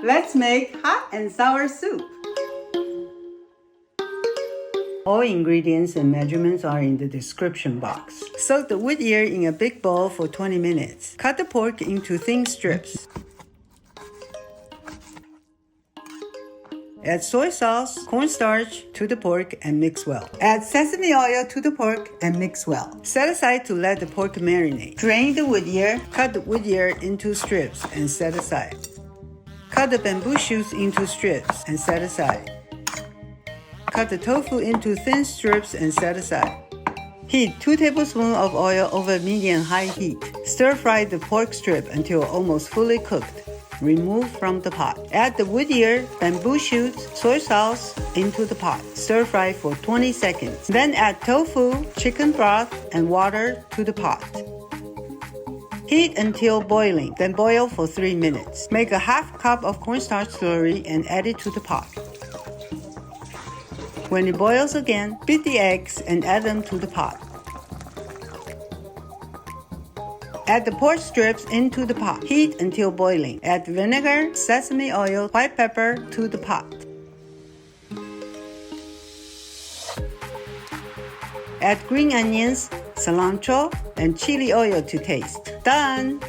Let's make hot and sour soup. All ingredients and measurements are in the description box. Soak the Woodear in a big bowl for 20 minutes. Cut the pork into thin strips. Add soy sauce, cornstarch to the pork and mix well. Add sesame oil to the pork and mix well. Set aside to let the pork marinate. Drain the Woodear. Cut the Woodear into strips and set aside. Cut the bamboo shoots into strips and set aside. Cut the tofu into thin strips and set aside. Heat 2 tablespoons of oil over medium-high heat. Stir fry the pork strip until almost fully cooked. Remove from the pot. Add the Woodear, bamboo shoots, soy sauce into the pot. Stir fry for 20 seconds. Then add tofu, chicken broth, and water to the pot. Heat until boiling, then boil for 3 minutes. Make a half cup of cornstarch slurry and add it to the pot. When it boils again, beat the eggs and add them to the pot. Add the pork strips into the pot. Heat until boiling. Add vinegar, sesame oil, white pepper to the pot. Add green onions, cilantro, and chili oil to taste. Done!